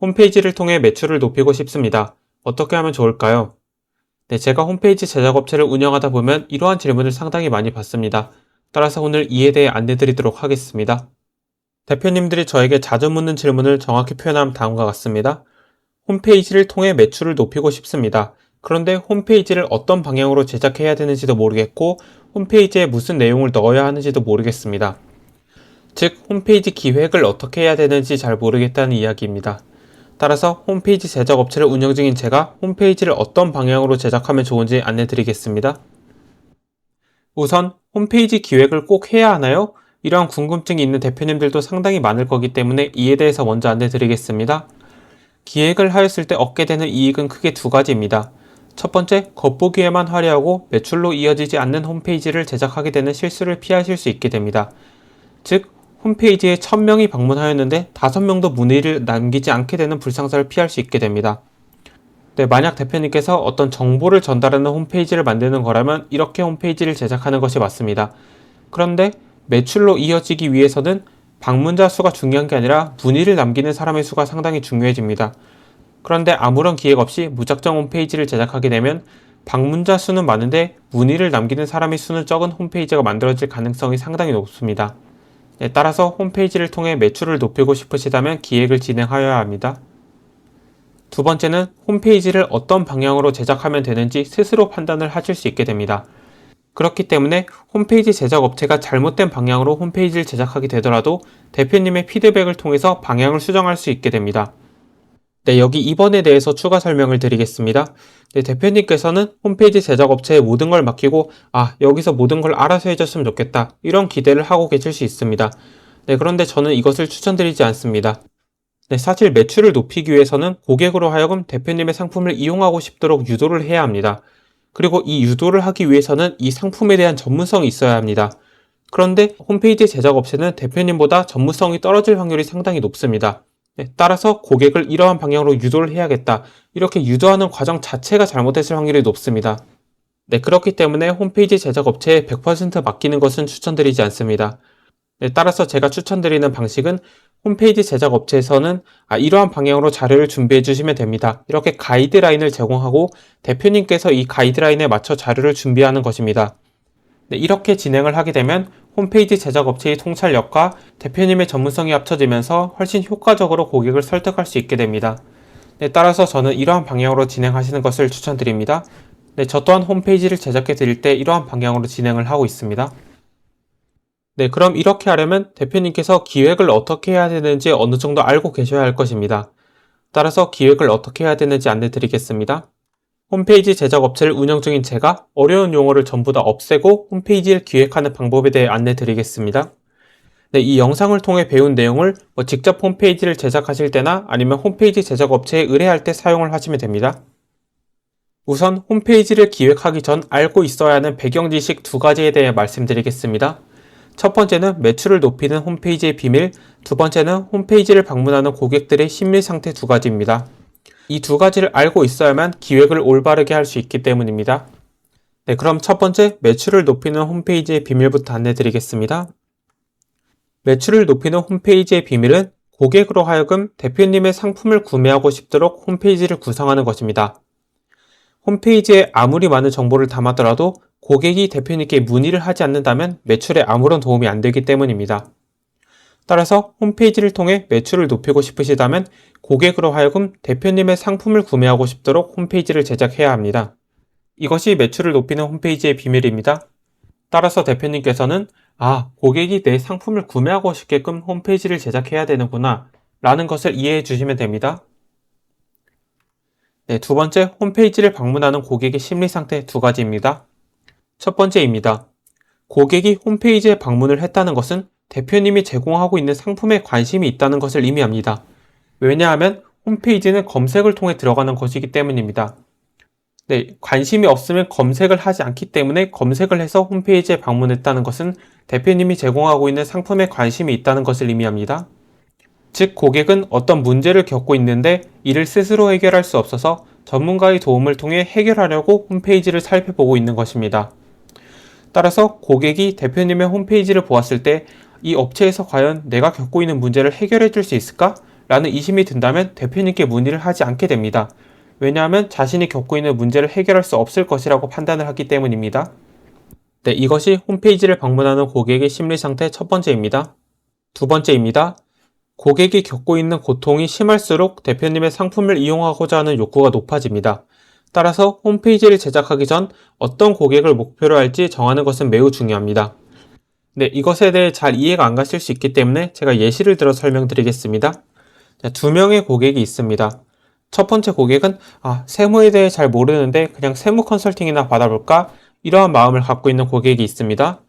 홈페이지를 통해 매출을 높이고 싶습니다. 어떻게 하면 좋을까요? 네, 제가 홈페이지 제작 업체를 운영하다 보면 이러한 질문을 상당히 많이 받습니다. 따라서 오늘 이에 대해 안내드리도록 하겠습니다. 대표님들이 저에게 자주 묻는 질문을 정확히 표현하면 다음과 같습니다. 홈페이지를 통해 매출을 높이고 싶습니다. 그런데 홈페이지를 어떤 방향으로 제작해야 되는지도 모르겠고 홈페이지에 무슨 내용을 넣어야 하는지도 모르겠습니다. 즉, 홈페이지 기획을 어떻게 해야 되는지 잘 모르겠다는 이야기입니다. 따라서 홈페이지 제작 업체를 운영 중인 제가 홈페이지를 어떤 방향으로 제작하면 좋은지 안내드리겠습니다. 우선 홈페이지 기획을 꼭 해야 하나요? 이러한 궁금증이 있는 대표님들도 상당히 많을 거기 때문에 이에 대해서 먼저 안내드리겠습니다. 기획을 하였을 때 얻게 되는 이익은 크게 두 가지입니다. 첫 번째, 겉보기에만 화려하고 매출로 이어지지 않는 홈페이지를 제작하게 되는 실수를 피하실 수 있게 됩니다. 즉, 홈페이지에 1000명이 방문하였는데 5명도 문의를 남기지 않게 되는 불상사를 피할 수 있게 됩니다. 네, 만약 대표님께서 어떤 정보를 전달하는 홈페이지를 만드는 거라면 이렇게 홈페이지를 제작하는 것이 맞습니다. 그런데 매출로 이어지기 위해서는 방문자 수가 중요한 게 아니라 문의를 남기는 사람의 수가 상당히 중요해집니다. 그런데 아무런 기획 없이 무작정 홈페이지를 제작하게 되면 방문자 수는 많은데 문의를 남기는 사람의 수는 적은 홈페이지가 만들어질 가능성이 상당히 높습니다. 네, 따라서 홈페이지를 통해 매출을 높이고 싶으시다면 기획을 진행하여야 합니다. 두 번째는 홈페이지를 어떤 방향으로 제작하면 되는지 스스로 판단을 하실 수 있게 됩니다. 그렇기 때문에 홈페이지 제작 업체가 잘못된 방향으로 홈페이지를 제작하게 되더라도 대표님의 피드백을 통해서 방향을 수정할 수 있게 됩니다. 네, 여기 이번에 대해서 추가 설명을 드리겠습니다. 네, 대표님께서는 홈페이지 제작 업체에 모든 걸 맡기고 여기서 모든 걸 알아서 해줬으면 좋겠다, 이런 기대를 하고 계실 수 있습니다. 네, 그런데 저는 이것을 추천드리지 않습니다. 네, 사실 매출을 높이기 위해서는 고객으로 하여금 대표님의 상품을 이용하고 싶도록 유도를 해야 합니다. 그리고 이 유도를 하기 위해서는 이 상품에 대한 전문성이 있어야 합니다. 그런데 홈페이지 제작 업체는 대표님보다 전문성이 떨어질 확률이 상당히 높습니다. 네, 따라서 고객을 이러한 방향으로 유도를 해야겠다, 이렇게 유도하는 과정 자체가 잘못됐을 확률이 높습니다. 네, 그렇기 때문에 홈페이지 제작 업체에 100% 맡기는 것은 추천드리지 않습니다. 네, 따라서 제가 추천드리는 방식은 홈페이지 제작 업체에서는 이러한 방향으로 자료를 준비해 주시면 됩니다, 이렇게 가이드라인을 제공하고 대표님께서 이 가이드라인에 맞춰 자료를 준비하는 것입니다. 네, 이렇게 진행을 하게 되면 홈페이지 제작 업체의 통찰력과 대표님의 전문성이 합쳐지면서 훨씬 효과적으로 고객을 설득할 수 있게 됩니다. 네, 따라서 저는 이러한 방향으로 진행하시는 것을 추천드립니다. 네, 저 또한 홈페이지를 제작해 드릴 때 이러한 방향으로 진행을 하고 있습니다. 네, 그럼 이렇게 하려면 대표님께서 기획을 어떻게 해야 되는지 어느 정도 알고 계셔야 할 것입니다. 따라서 기획을 어떻게 해야 되는지 안내 드리겠습니다. 홈페이지 제작 업체를 운영 중인 제가 어려운 용어를 전부 다 없애고 홈페이지를 기획하는 방법에 대해 안내 드리겠습니다. 네, 이 영상을 통해 배운 내용을 직접 홈페이지를 제작하실 때나 아니면 홈페이지 제작 업체에 의뢰할 때 사용을 하시면 됩니다. 우선 홈페이지를 기획하기 전 알고 있어야 하는 배경 지식 두 가지에 대해 말씀드리겠습니다. 첫 번째는 매출을 높이는 홈페이지의 비밀, 두 번째는 홈페이지를 방문하는 고객들의 심리 상태 두 가지입니다. 이 두 가지를 알고 있어야만 기획을 올바르게 할 수 있기 때문입니다. 네, 그럼 첫 번째, 매출을 높이는 홈페이지의 비밀부터 안내드리겠습니다. 매출을 높이는 홈페이지의 비밀은 고객으로 하여금 대표님의 상품을 구매하고 싶도록 홈페이지를 구성하는 것입니다. 홈페이지에 아무리 많은 정보를 담았더라도 고객이 대표님께 문의를 하지 않는다면 매출에 아무런 도움이 안 되기 때문입니다. 따라서 홈페이지를 통해 매출을 높이고 싶으시다면 고객으로 하여금 대표님의 상품을 구매하고 싶도록 홈페이지를 제작해야 합니다. 이것이 매출을 높이는 홈페이지의 비밀입니다. 따라서 대표님께서는 고객이 내 상품을 구매하고 싶게끔 홈페이지를 제작해야 되는구나 라는 것을 이해해 주시면 됩니다. 네, 두 번째, 홈페이지를 방문하는 고객의 심리 상태 두 가지입니다. 첫 번째입니다. 고객이 홈페이지에 방문을 했다는 것은 대표님이 제공하고 있는 상품에 관심이 있다는 것을 의미합니다. 왜냐하면 홈페이지는 검색을 통해 들어가는 것이기 때문입니다. 네, 관심이 없으면 검색을 하지 않기 때문에 검색을 해서 홈페이지에 방문했다는 것은 대표님이 제공하고 있는 상품에 관심이 있다는 것을 의미합니다. 즉, 고객은 어떤 문제를 겪고 있는데 이를 스스로 해결할 수 없어서 전문가의 도움을 통해 해결하려고 홈페이지를 살펴보고 있는 것입니다. 따라서 고객이 대표님의 홈페이지를 보았을 때 이 업체에서 과연 내가 겪고 있는 문제를 해결해 줄 수 있을까? 라는 의심이 든다면 대표님께 문의를 하지 않게 됩니다. 왜냐하면 자신이 겪고 있는 문제를 해결할 수 없을 것이라고 판단을 하기 때문입니다. 네, 이것이 홈페이지를 방문하는 고객의 심리 상태 첫 번째입니다. 두 번째입니다. 고객이 겪고 있는 고통이 심할수록 대표님의 상품을 이용하고자 하는 욕구가 높아집니다. 따라서 홈페이지를 제작하기 전 어떤 고객을 목표로 할지 정하는 것은 매우 중요합니다. 네, 이것에 대해 잘 이해가 안 가실 수 있기 때문에 제가 예시를 들어 설명드리겠습니다. 자, 두 명의 고객이 있습니다. 첫 번째 고객은 세무에 대해 잘 모르는데 그냥 세무 컨설팅이나 받아볼까? 이러한 마음을 갖고 있는 고객이 있습니다.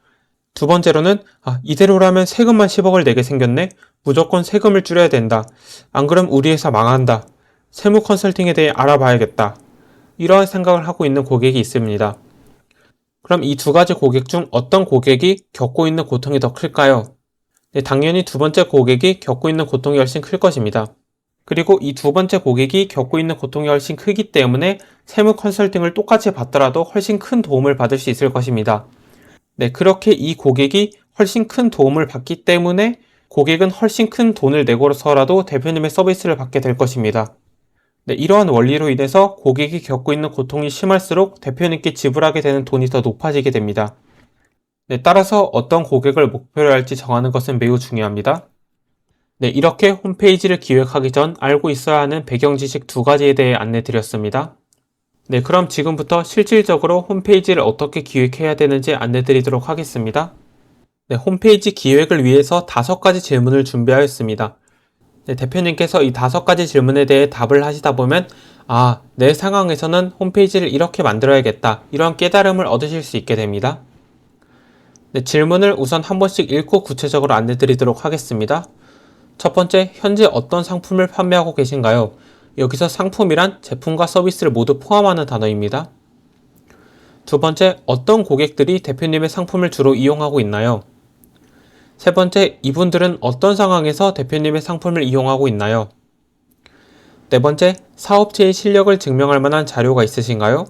두 번째로는 이대로라면 세금만 10억을 내게 생겼네? 무조건 세금을 줄여야 된다. 안 그럼 우리 회사 망한다. 세무 컨설팅에 대해 알아봐야겠다. 이러한 생각을 하고 있는 고객이 있습니다. 그럼 이 두 가지 고객 중 어떤 고객이 겪고 있는 고통이 더 클까요? 네, 당연히 두 번째 고객이 겪고 있는 고통이 훨씬 클 것입니다. 그리고 이 두 번째 고객이 겪고 있는 고통이 훨씬 크기 때문에 세무 컨설팅을 똑같이 받더라도 훨씬 큰 도움을 받을 수 있을 것입니다. 네, 그렇게 이 고객이 훨씬 큰 도움을 받기 때문에 고객은 훨씬 큰 돈을 내고서라도 대표님의 서비스를 받게 될 것입니다. 네, 이러한 원리로 인해서 고객이 겪고 있는 고통이 심할수록 대표님께 지불하게 되는 돈이 더 높아지게 됩니다. 네, 따라서 어떤 고객을 목표로 할지 정하는 것은 매우 중요합니다. 네, 이렇게 홈페이지를 기획하기 전 알고 있어야 하는 배경 지식 두 가지에 대해 안내 드렸습니다. 네, 그럼 지금부터 실질적으로 홈페이지를 어떻게 기획해야 되는지 안내 드리도록 하겠습니다. 네, 홈페이지 기획을 위해서 5가지 질문을 준비하였습니다. 네, 대표님께서 이 5가지 질문에 대해 답을 하시다 보면 내 상황에서는 홈페이지를 이렇게 만들어야겠다. 이런 깨달음을 얻으실 수 있게 됩니다. 네, 질문을 우선 한 번씩 읽고 구체적으로 안내 드리도록 하겠습니다. 첫 번째, 현재 어떤 상품을 판매하고 계신가요? 여기서 상품이란 제품과 서비스를 모두 포함하는 단어입니다. 두 번째, 어떤 고객들이 대표님의 상품을 주로 이용하고 있나요? 세 번째, 이분들은 어떤 상황에서 대표님의 상품을 이용하고 있나요? 네 번째, 사업체의 실력을 증명할 만한 자료가 있으신가요?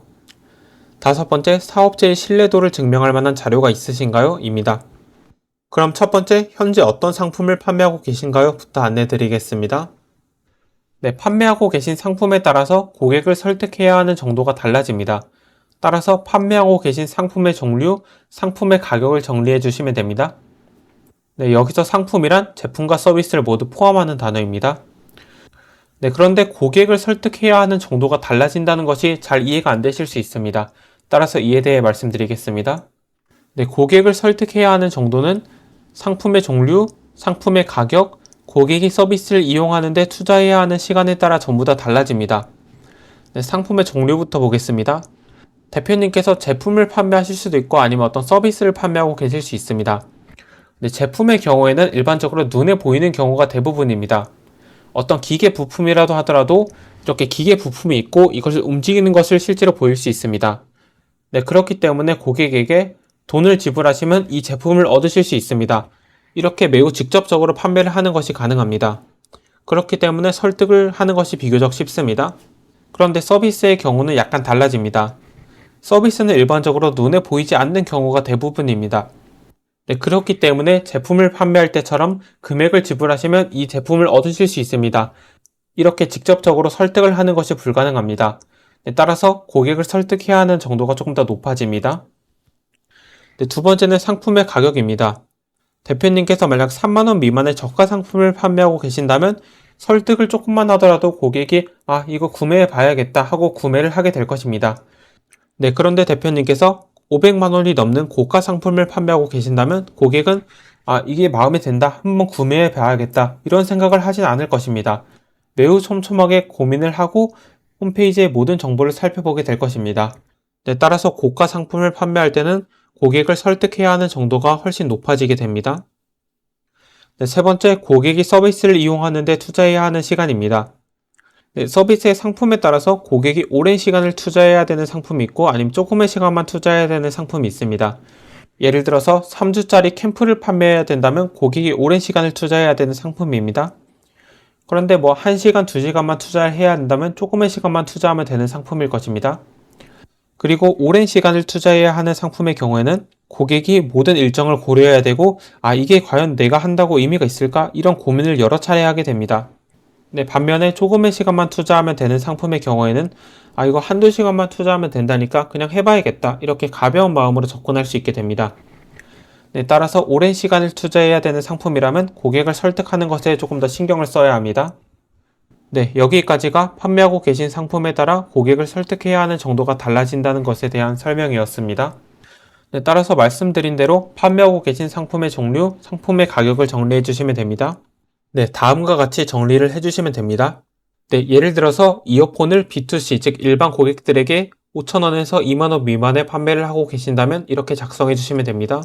다섯 번째, 사업체의 신뢰도를 증명할 만한 자료가 있으신가요? 입니다. 그럼 첫 번째, 현재 어떤 상품을 판매하고 계신가요? 부터 안내 드리겠습니다. 네, 판매하고 계신 상품에 따라서 고객을 설득해야 하는 정도가 달라집니다. 따라서 판매하고 계신 상품의 종류, 상품의 가격을 정리해 주시면 됩니다. 네, 여기서 상품이란 제품과 서비스를 모두 포함하는 단어입니다. 네, 그런데 고객을 설득해야 하는 정도가 달라진다는 것이 잘 이해가 안 되실 수 있습니다. 따라서 이에 대해 말씀드리겠습니다. 네, 고객을 설득해야 하는 정도는 상품의 종류, 상품의 가격, 고객이 서비스를 이용하는 데 투자해야 하는 시간에 따라 전부 다 달라집니다. 네, 상품의 종류부터 보겠습니다. 대표님께서 제품을 판매하실 수도 있고 아니면 어떤 서비스를 판매하고 계실 수 있습니다. 네, 제품의 경우에는 일반적으로 눈에 보이는 경우가 대부분입니다. 어떤 기계 부품이라도 하더라도 이렇게 기계 부품이 있고 이것을 움직이는 것을 실제로 보일 수 있습니다. 네, 그렇기 때문에 고객에게 돈을 지불하시면 이 제품을 얻으실 수 있습니다. 이렇게 매우 직접적으로 판매를 하는 것이 가능합니다. 그렇기 때문에 설득을 하는 것이 비교적 쉽습니다. 그런데 서비스의 경우는 약간 달라집니다. 서비스는 일반적으로 눈에 보이지 않는 경우가 대부분입니다. 네, 그렇기 때문에 제품을 판매할 때처럼 금액을 지불하시면 이 제품을 얻으실 수 있습니다. 이렇게 직접적으로 설득을 하는 것이 불가능합니다. 네, 따라서 고객을 설득해야 하는 정도가 조금 더 높아집니다. 네, 두 번째는 상품의 가격입니다. 대표님께서 만약 3만원 미만의 저가 상품을 판매하고 계신다면 설득을 조금만 하더라도 고객이 이거 구매해 봐야겠다 하고 구매를 하게 될 것입니다. 네, 그런데 대표님께서 500만원이 넘는 고가 상품을 판매하고 계신다면 고객은 이게 마음에 든다, 한번 구매해 봐야겠다 이런 생각을 하진 않을 것입니다. 매우 촘촘하게 고민을 하고 홈페이지의 모든 정보를 살펴보게 될 것입니다. 네, 따라서 고가 상품을 판매할 때는 고객을 설득해야 하는 정도가 훨씬 높아지게 됩니다. 네, 세 번째, 고객이 서비스를 이용하는 데 투자해야 하는 시간입니다. 네, 서비스의 상품에 따라서 고객이 오랜 시간을 투자해야 되는 상품이 있고 아니면 조금의 시간만 투자해야 되는 상품이 있습니다. 예를 들어서 3주짜리 캠프를 판매해야 된다면 고객이 오랜 시간을 투자해야 되는 상품입니다. 그런데 1시간, 2시간만 투자를 해야 한다면 조금의 시간만 투자하면 되는 상품일 것입니다. 그리고 오랜 시간을 투자해야 하는 상품의 경우에는 고객이 모든 일정을 고려해야 되고 이게 과연 내가 한다고 의미가 있을까? 이런 고민을 여러 차례 하게 됩니다. 네, 반면에 조금의 시간만 투자하면 되는 상품의 경우에는 이거 한두 시간만 투자하면 된다니까 그냥 해봐야겠다. 이렇게 가벼운 마음으로 접근할 수 있게 됩니다. 네, 따라서 오랜 시간을 투자해야 되는 상품이라면 고객을 설득하는 것에 조금 더 신경을 써야 합니다. 네, 여기까지가 판매하고 계신 상품에 따라 고객을 설득해야 하는 정도가 달라진다는 것에 대한 설명이었습니다. 네, 따라서 말씀드린 대로 판매하고 계신 상품의 종류, 상품의 가격을 정리해 주시면 됩니다. 네, 다음과 같이 정리를 해주시면 됩니다. 네, 예를 들어서 이어폰을 B2C, 즉 일반 고객들에게 5,000원에서 2만원 미만에 판매를 하고 계신다면 이렇게 작성해 주시면 됩니다.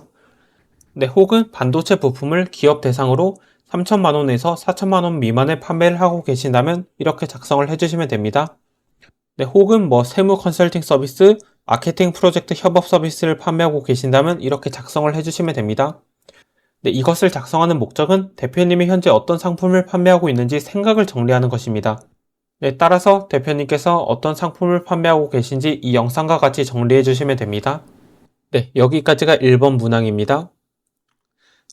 네, 혹은 반도체 부품을 기업 대상으로 3천만원에서 4천만원 미만에 판매를 하고 계신다면 이렇게 작성을 해주시면 됩니다. 네, 혹은 세무 컨설팅 서비스, 마케팅 프로젝트 협업 서비스를 판매하고 계신다면 이렇게 작성을 해주시면 됩니다. 네, 이것을 작성하는 목적은 대표님이 현재 어떤 상품을 판매하고 있는지 생각을 정리하는 것입니다. 네, 따라서 대표님께서 어떤 상품을 판매하고 계신지 이 영상과 같이 정리해 주시면 됩니다. 네, 여기까지가 1번 문항입니다.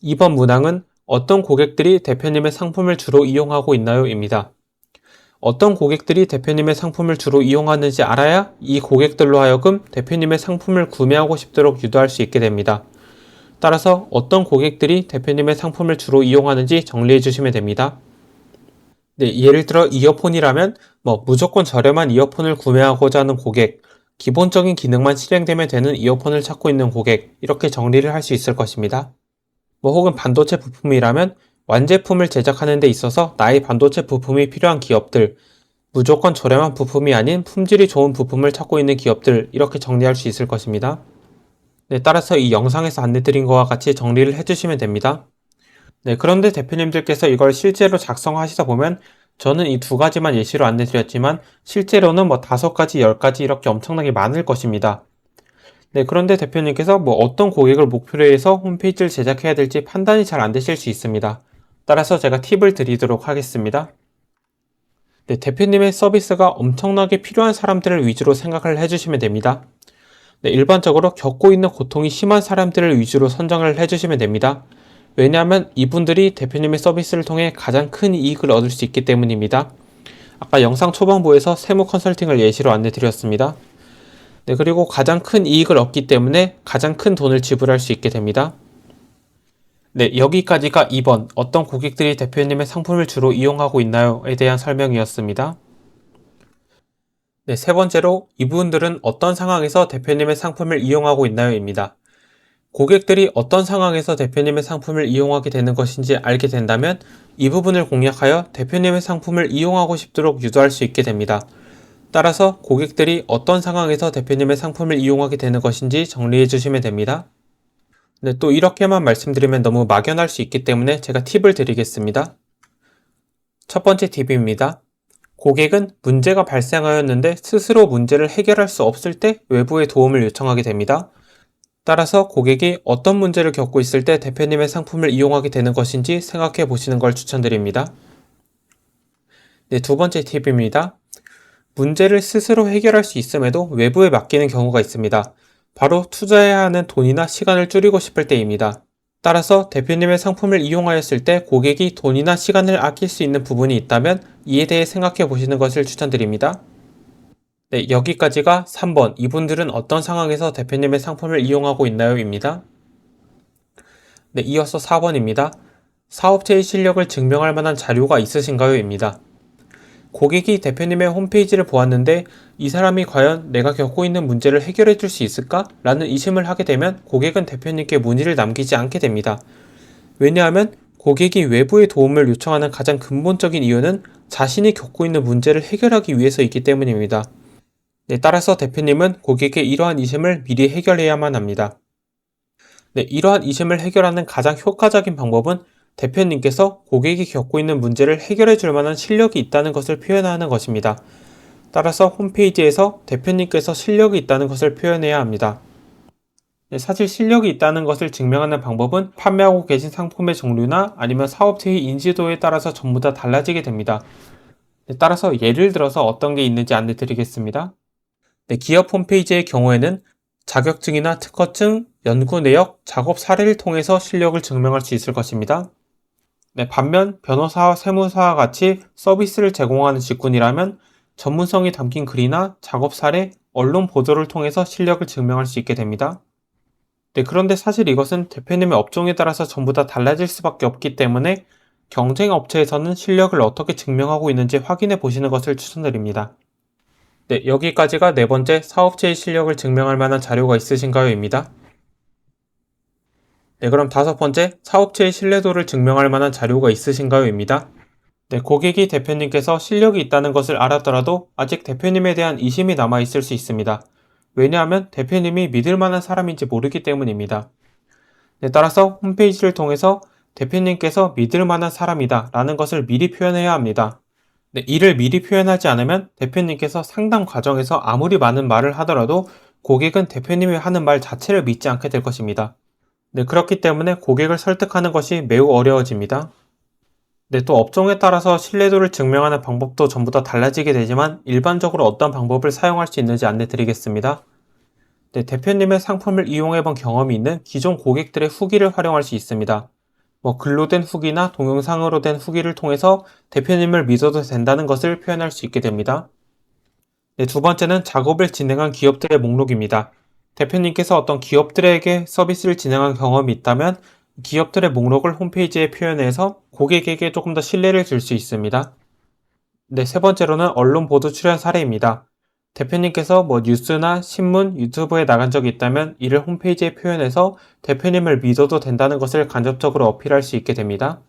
2번 문항은 어떤 고객들이 대표님의 상품을 주로 이용하고 있나요? 입니다. 어떤 고객들이 대표님의 상품을 주로 이용하는지 알아야 이 고객들로 하여금 대표님의 상품을 구매하고 싶도록 유도할 수 있게 됩니다. 따라서 어떤 고객들이 대표님의 상품을 주로 이용하는지 정리해 주시면 됩니다. 네, 예를 들어 이어폰이라면 무조건 저렴한 이어폰을 구매하고자 하는 고객, 기본적인 기능만 실행되면 되는 이어폰을 찾고 있는 고객, 이렇게 정리를 할 수 있을 것입니다. 혹은 반도체 부품이라면 완제품을 제작하는 데 있어서 나의 반도체 부품이 필요한 기업들, 무조건 저렴한 부품이 아닌 품질이 좋은 부품을 찾고 있는 기업들, 이렇게 정리할 수 있을 것입니다. 네, 따라서 이 영상에서 안내드린 것과 같이 정리를 해주시면 됩니다. 네, 그런데 대표님들께서 이걸 실제로 작성하시다 보면 저는 이 두 가지만 예시로 안내드렸지만 실제로는 5가지, 10가지 이렇게 엄청나게 많을 것입니다. 네, 그런데 대표님께서 어떤 고객을 목표로 해서 홈페이지를 제작해야 될지 판단이 잘 안 되실 수 있습니다. 따라서 제가 팁을 드리도록 하겠습니다. 네, 대표님의 서비스가 엄청나게 필요한 사람들을 위주로 생각을 해주시면 됩니다. 네, 일반적으로 겪고 있는 고통이 심한 사람들을 위주로 선정을 해주시면 됩니다. 왜냐하면 이분들이 대표님의 서비스를 통해 가장 큰 이익을 얻을 수 있기 때문입니다. 아까 영상 초반부에서 세무 컨설팅을 예시로 안내드렸습니다. 네, 그리고 가장 큰 이익을 얻기 때문에 가장 큰 돈을 지불할 수 있게 됩니다. 네, 여기까지가 2번 어떤 고객들이 대표님의 상품을 주로 이용하고 있나요?에 대한 설명이었습니다. 네, 세 번째로 이분들은 어떤 상황에서 대표님의 상품을 이용하고 있나요? 입니다. 고객들이 어떤 상황에서 대표님의 상품을 이용하게 되는 것인지 알게 된다면 이 부분을 공략하여 대표님의 상품을 이용하고 싶도록 유도할 수 있게 됩니다. 따라서 고객들이 어떤 상황에서 대표님의 상품을 이용하게 되는 것인지 정리해 주시면 됩니다. 네, 또 이렇게만 말씀드리면 너무 막연할 수 있기 때문에 제가 팁을 드리겠습니다. 첫 번째 팁입니다. 고객은 문제가 발생하였는데 스스로 문제를 해결할 수 없을 때 외부의 도움을 요청하게 됩니다. 따라서 고객이 어떤 문제를 겪고 있을 때 대표님의 상품을 이용하게 되는 것인지 생각해 보시는 걸 추천드립니다. 네, 두 번째 팁입니다. 문제를 스스로 해결할 수 있음에도 외부에 맡기는 경우가 있습니다. 바로 투자해야 하는 돈이나 시간을 줄이고 싶을 때입니다. 따라서 대표님의 상품을 이용하였을 때 고객이 돈이나 시간을 아낄 수 있는 부분이 있다면 이에 대해 생각해 보시는 것을 추천드립니다. 네, 여기까지가 3번 이분들은 어떤 상황에서 대표님의 상품을 이용하고 있나요? 입니다. 네, 이어서 4번입니다. 사업체의 실력을 증명할 만한 자료가 있으신가요? 입니다. 고객이 대표님의 홈페이지를 보았는데 이 사람이 과연 내가 겪고 있는 문제를 해결해 줄 수 있을까? 라는 의심을 하게 되면 고객은 대표님께 문의를 남기지 않게 됩니다. 왜냐하면 고객이 외부의 도움을 요청하는 가장 근본적인 이유는 자신이 겪고 있는 문제를 해결하기 위해서이기 때문입니다. 네, 따라서 대표님은 고객의 이러한 의심을 미리 해결해야만 합니다. 네, 이러한 의심을 해결하는 가장 효과적인 방법은 대표님께서 고객이 겪고 있는 문제를 해결해 줄 만한 실력이 있다는 것을 표현하는 것입니다. 따라서 홈페이지에서 대표님께서 실력이 있다는 것을 표현해야 합니다. 네, 사실 실력이 있다는 것을 증명하는 방법은 판매하고 계신 상품의 종류나 아니면 사업체의 인지도에 따라서 전부 다 달라지게 됩니다. 네, 따라서 예를 들어서 어떤 게 있는지 안내 드리겠습니다. 네, 기업 홈페이지의 경우에는 자격증이나 특허증, 연구 내역, 작업 사례를 통해서 실력을 증명할 수 있을 것입니다. 네, 반면 변호사와 세무사와 같이 서비스를 제공하는 직군이라면 전문성이 담긴 글이나 작업 사례, 언론 보도를 통해서 실력을 증명할 수 있게 됩니다. 네, 그런데 사실 이것은 대표님의 업종에 따라서 전부 다 달라질 수밖에 없기 때문에 경쟁 업체에서는 실력을 어떻게 증명하고 있는지 확인해 보시는 것을 추천드립니다. 네, 여기까지가 네 번째 사업체의 실력을 증명할 만한 자료가 있으신가요?입니다. 네, 그럼 다섯 번째 사업체의 신뢰도를 증명할 만한 자료가 있으신가요?입니다. 네, 고객이 대표님께서 실력이 있다는 것을 알았더라도 아직 대표님에 대한 이심이 남아 있을 수 있습니다. 왜냐하면 대표님이 믿을 만한 사람인지 모르기 때문입니다. 네, 따라서 홈페이지를 통해서 대표님께서 믿을 만한 사람이다 라는 것을 미리 표현해야 합니다. 네, 이를 미리 표현하지 않으면 대표님께서 상담 과정에서 아무리 많은 말을 하더라도 고객은 대표님이 하는 말 자체를 믿지 않게 될 것입니다. 네, 그렇기 때문에 고객을 설득하는 것이 매우 어려워집니다. 네, 또 업종에 따라서 신뢰도를 증명하는 방법도 전부 다 달라지게 되지만 일반적으로 어떤 방법을 사용할 수 있는지 안내 드리겠습니다. 네, 대표님의 상품을 이용해 본 경험이 있는 기존 고객들의 후기를 활용할 수 있습니다. 글로 된 후기나 동영상으로 된 후기를 통해서 대표님을 믿어도 된다는 것을 표현할 수 있게 됩니다. 네, 두 번째는 작업을 진행한 기업들의 목록입니다. 대표님께서 어떤 기업들에게 서비스를 진행한 경험이 있다면 기업들의 목록을 홈페이지에 표현해서 고객에게 조금 더 신뢰를 줄 수 있습니다. 네, 세 번째로는 언론 보도 출연 사례입니다. 대표님께서 뉴스나 신문, 유튜브에 나간 적이 있다면 이를 홈페이지에 표현해서 대표님을 믿어도 된다는 것을 간접적으로 어필할 수 있게 됩니다.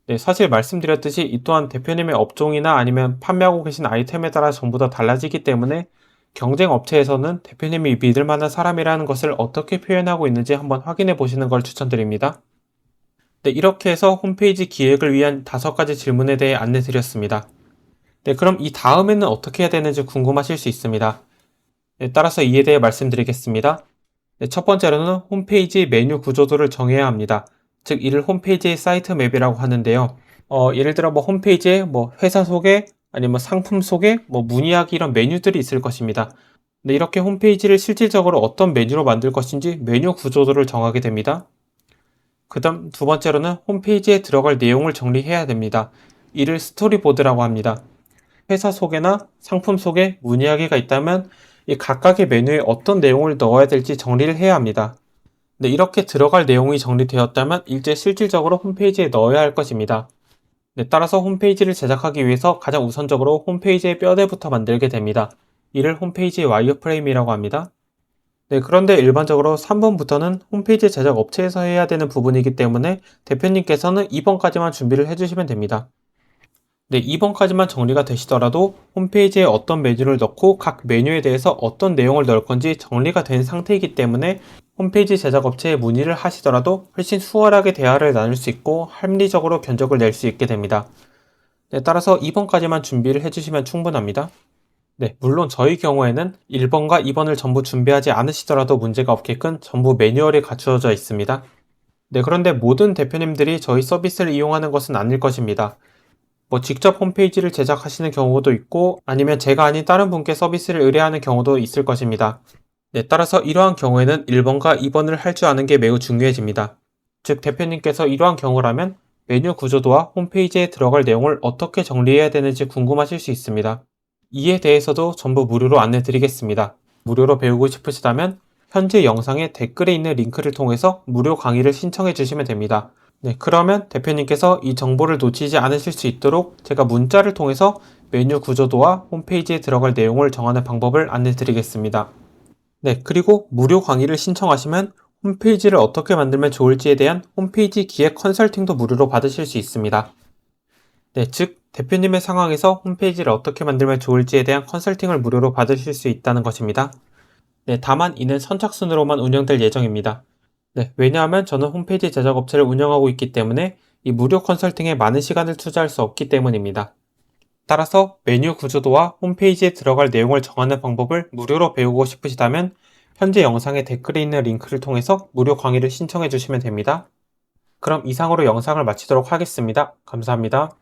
네, 사실 말씀드렸듯이 이 또한 대표님의 업종이나 아니면 판매하고 계신 아이템에 따라 전부 다 달라지기 때문에 경쟁 업체에서는 대표님이 믿을 만한 사람이라는 것을 어떻게 표현하고 있는지 한번 확인해 보시는 걸 추천드립니다. 네, 이렇게 해서 홈페이지 기획을 위한 5가지 질문에 대해 안내 드렸습니다. 네, 그럼 이 다음에는 어떻게 해야 되는지 궁금하실 수 있습니다. 네, 따라서 이에 대해 말씀드리겠습니다. 네, 첫 번째로는 홈페이지 메뉴 구조도를 정해야 합니다. 즉, 이를 홈페이지의 사이트 맵이라고 하는데요. 예를 들어 홈페이지에 회사 소개, 아니면 상품 소개, 문의하기 이런 메뉴들이 있을 것입니다. 네, 이렇게 홈페이지를 실질적으로 어떤 메뉴로 만들 것인지 메뉴 구조도를 정하게 됩니다. 그 다음 두 번째로는 홈페이지에 들어갈 내용을 정리해야 됩니다. 이를 스토리보드라고 합니다. 회사 소개나 상품 소개, 문의하기가 있다면 이 각각의 메뉴에 어떤 내용을 넣어야 될지 정리를 해야 합니다. 네, 이렇게 들어갈 내용이 정리되었다면 이제 실질적으로 홈페이지에 넣어야 할 것입니다. 네, 따라서 홈페이지를 제작하기 위해서 가장 우선적으로 홈페이지의 뼈대부터 만들게 됩니다. 이를 홈페이지 와이어프레임이라고 합니다. 네, 그런데 일반적으로 3번부터는 홈페이지 제작 업체에서 해야 되는 부분이기 때문에 대표님께서는 2번까지만 준비를 해주시면 됩니다. 네, 2번까지만 정리가 되시더라도 홈페이지에 어떤 메뉴를 넣고 각 메뉴에 대해서 어떤 내용을 넣을 건지 정리가 된 상태이기 때문에 홈페이지 제작 업체에 문의를 하시더라도 훨씬 수월하게 대화를 나눌 수 있고 합리적으로 견적을 낼 수 있게 됩니다. 네, 따라서 2번까지만 준비를 해주시면 충분합니다. 네, 물론 저희 경우에는 1번과 2번을 전부 준비하지 않으시더라도 문제가 없게끔 전부 매뉴얼이 갖추어져 있습니다. 네, 그런데 모든 대표님들이 저희 서비스를 이용하는 것은 아닐 것입니다. 직접 홈페이지를 제작하시는 경우도 있고 아니면 제가 아닌 다른 분께 서비스를 의뢰하는 경우도 있을 것입니다. 네, 따라서 이러한 경우에는 1번과 2번을 할 줄 아는 게 매우 중요해집니다. 즉 대표님께서 이러한 경우라면 메뉴 구조도와 홈페이지에 들어갈 내용을 어떻게 정리해야 되는지 궁금하실 수 있습니다. 이에 대해서도 전부 무료로 안내 드리겠습니다. 무료로 배우고 싶으시다면 현재 영상에 댓글에 있는 링크를 통해서 무료 강의를 신청해 주시면 됩니다. 네, 그러면 대표님께서 이 정보를 놓치지 않으실 수 있도록 제가 문자를 통해서 메뉴 구조도와 홈페이지에 들어갈 내용을 정하는 방법을 안내 드리겠습니다. 네, 그리고 무료 강의를 신청하시면 홈페이지를 어떻게 만들면 좋을지에 대한 홈페이지 기획 컨설팅도 무료로 받으실 수 있습니다. 네, 즉 대표님의 상황에서 홈페이지를 어떻게 만들면 좋을지에 대한 컨설팅을 무료로 받으실 수 있다는 것입니다. 네, 다만 이는 선착순으로만 운영될 예정입니다. 네, 왜냐하면 저는 홈페이지 제작 업체를 운영하고 있기 때문에 이 무료 컨설팅에 많은 시간을 투자할 수 없기 때문입니다. 따라서 메뉴 구조도와 홈페이지에 들어갈 내용을 정하는 방법을 무료로 배우고 싶으시다면 현재 영상에 댓글에 있는 링크를 통해서 무료 강의를 신청해 주시면 됩니다. 그럼 이상으로 영상을 마치도록 하겠습니다. 감사합니다.